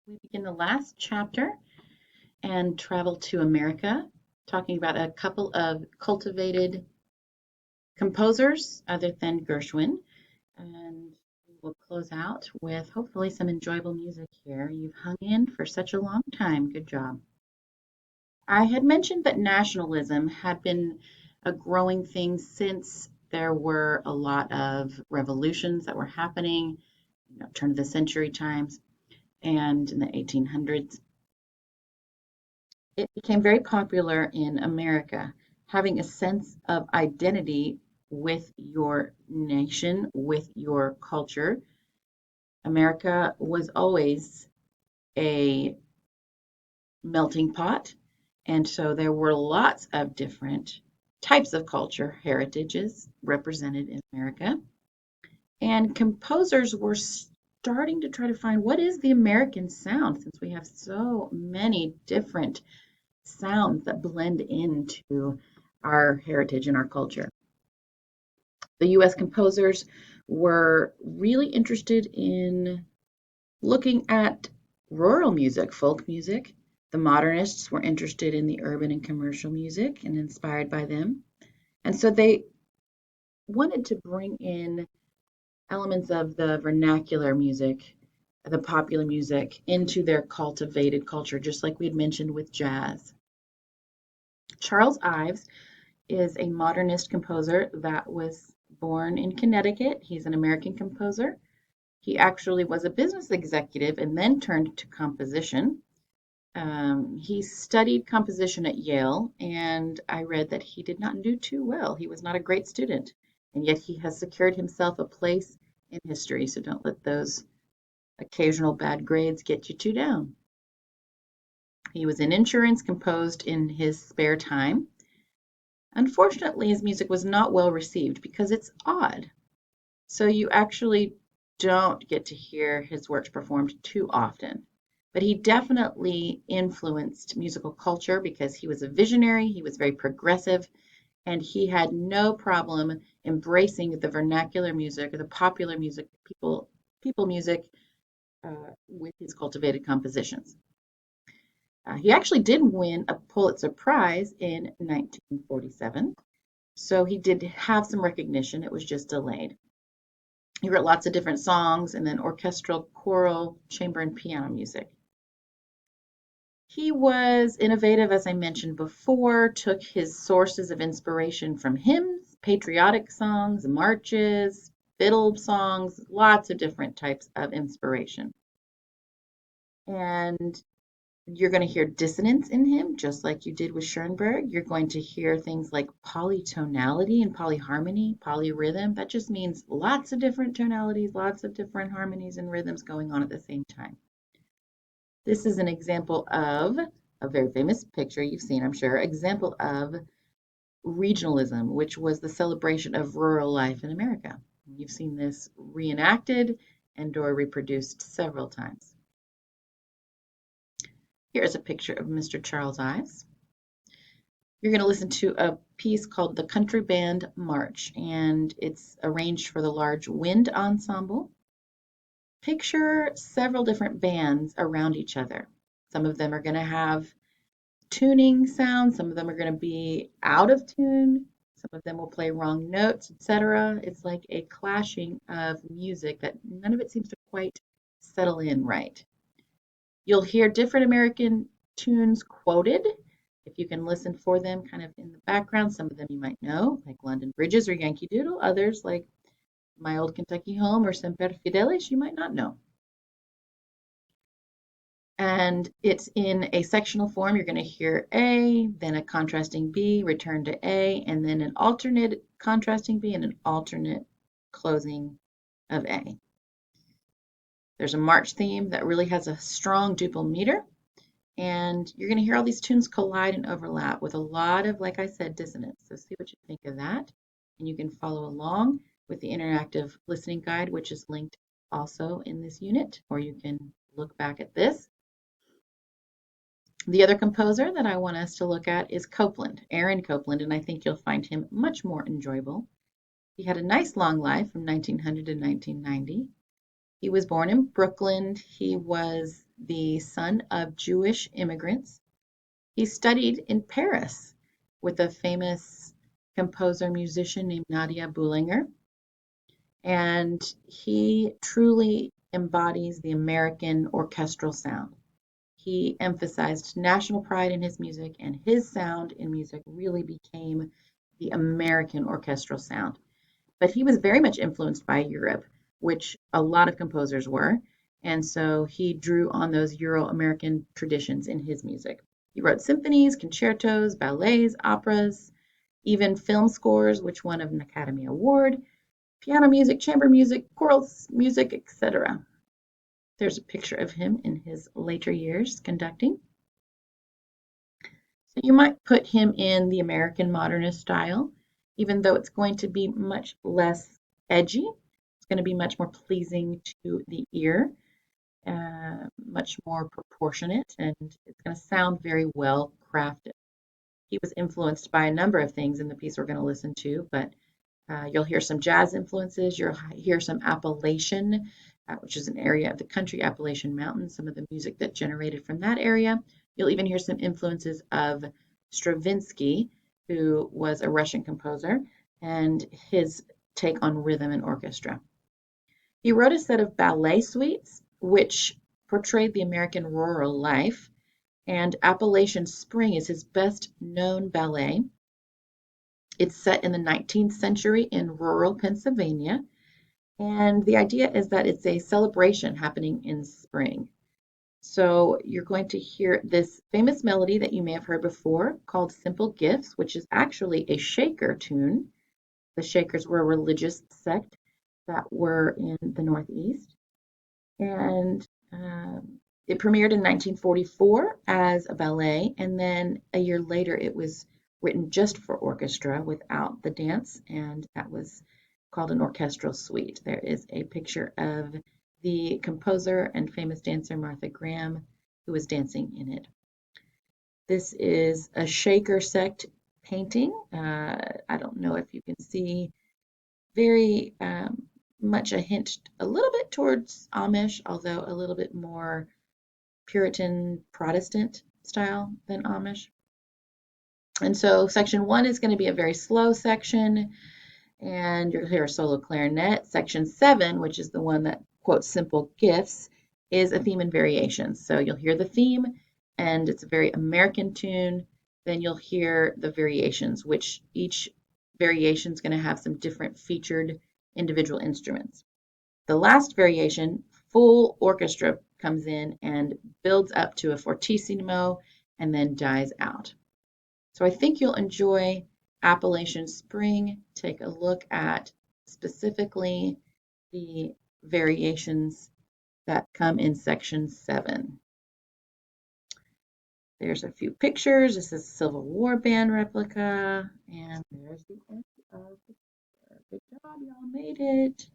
We begin the last chapter and travel to America, talking about a couple of cultivated composers other than Gershwin. And we will close out with hopefully some enjoyable music here. You've hung in for such a long time. Good job. I had mentioned that nationalism had been a growing thing since there were a lot of revolutions that were happening, turn of the century times and in the 1800s. It became very popular in America, having a sense of identity with your nation, with your culture. America was always a melting pot, and so there were lots of different types of culture, heritages represented in America. And composers were starting to try to find what is the American sound since we have so many different sounds that blend into our heritage and our culture. The US composers were really interested in looking at rural music, folk music. The modernists were interested in the urban and commercial music and inspired by them. And so they wanted to bring in elements of the vernacular music, the popular music, into their cultivated culture, just like we had mentioned with jazz. Charles Ives is a modernist composer that was born in Connecticut. He's an American composer. He actually was a business executive and then turned to composition. He studied composition at Yale, and I read that he did not do too well. He was not a great student, and yet he has secured himself a place in history. So don't let those occasional bad grades get you too down. He was in insurance, composed in his spare time. Unfortunately, his music was not well received because it's odd. So you actually don't get to hear his works performed too often. But he definitely influenced musical culture because he was a visionary, he was very progressive, and he had no problem embracing the vernacular music or the popular music, people music, with his cultivated compositions. He actually did win a Pulitzer Prize in 1947, so he did have some recognition. It was just delayed. He wrote lots of different songs and then orchestral, choral, chamber, and piano music. He was innovative, as I mentioned before, took his sources of inspiration from hymns, patriotic songs, marches, fiddle songs, lots of different types of inspiration. And you're going to hear dissonance in him, just like you did with Schoenberg. You're going to hear things like polytonality and polyharmony, polyrhythm. That just means lots of different tonalities, lots of different harmonies and rhythms going on at the same time. This is an example of a very famous picture you've seen, I'm sure, example of regionalism, which was the celebration of rural life in America. You've seen this reenacted and or reproduced several times. Here's a picture of Mr. Charles Ives. You're going to listen to a piece called the Country Band March, and it's arranged for the large wind ensemble. Picture several different bands around each other. Some of them are going to have tuning sounds, some of them are going to be out of tune, some of them will play wrong notes, etc. It's like a clashing of music that none of it seems to quite settle in right. You'll hear different American tunes quoted. If you can listen for them kind of in the background, some of them you might know, like London Bridges or Yankee Doodle. Others, like My Old Kentucky Home or Semper Fidelis, you might not know. And it's in a sectional form. You're going to hear A, then a contrasting B, return to A, and then an alternate contrasting B and an alternate closing of A. There's a march theme that really has a strong duple meter, and you're going to hear all these tunes collide and overlap with a lot of, like I said, dissonance. So see what you think of that, and you can follow along with the interactive listening guide, which is linked also in this unit, or you can look back at this. The other composer that I want us to look at is Copland, Aaron Copland, and I think you'll find him much more enjoyable. He had a nice long life from 1900 to 1990. He was born in Brooklyn. He was the son of Jewish immigrants. He studied in Paris with a famous composer musician named Nadia Boulanger. And he truly embodies the American orchestral sound. He emphasized national pride in his music, and his sound in music really became the American orchestral sound. But he was very much influenced by Europe, which a lot of composers were. And so he drew on those Euro-American traditions in his music. He wrote symphonies, concertos, ballets, operas, even film scores, which won an Academy Award, piano music, chamber music, choral music, etc. There's a picture of him in his later years conducting. So you might put him in the American modernist style, even though it's going to be much less edgy. It's going to be much more pleasing to the ear, much more proportionate, and it's going to sound very well crafted. He was influenced by a number of things in the piece we're going to listen to, but you'll hear some jazz influences. You'll hear some Appalachian, which is an area of the country, Appalachian Mountains, some of the music that generated from that area. You'll even hear some influences of Stravinsky, who was a Russian composer, and his take on rhythm and orchestra. He wrote a set of ballet suites, which portrayed the American rural life, and Appalachian Spring is his best known ballet. It's set in the 19th century in rural Pennsylvania, and the idea is that it's a celebration happening in spring. So you're going to hear this famous melody that you may have heard before called Simple Gifts, which is actually a Shaker tune. The Shakers were a religious sect that were in the Northeast. And it premiered in 1944 as a ballet, and then a year later it was written just for orchestra without the dance, and that was called an orchestral suite. There is a picture of the composer and famous dancer Martha Graham, who was dancing in it. This is a Shaker sect painting. I don't know if you can see very much a hint, a little bit towards Amish, although a little bit more Puritan Protestant style than Amish. And so section 1 is going to be a very slow section, and you'll hear a solo clarinet. Section 7, which is the one that quotes Simple Gifts, is a theme and variations. So you'll hear the theme, and it's a very American tune. Then you'll hear the variations, which each variation is going to have some different featured individual instruments. The last variation, full orchestra comes in and builds up to a fortissimo and then dies out. So I think you'll enjoy Appalachian Spring. Take a look at specifically the variations that come in section 7. There's a few pictures. This is a Civil War band replica, and there's the end of the picture. Good job, y'all made it.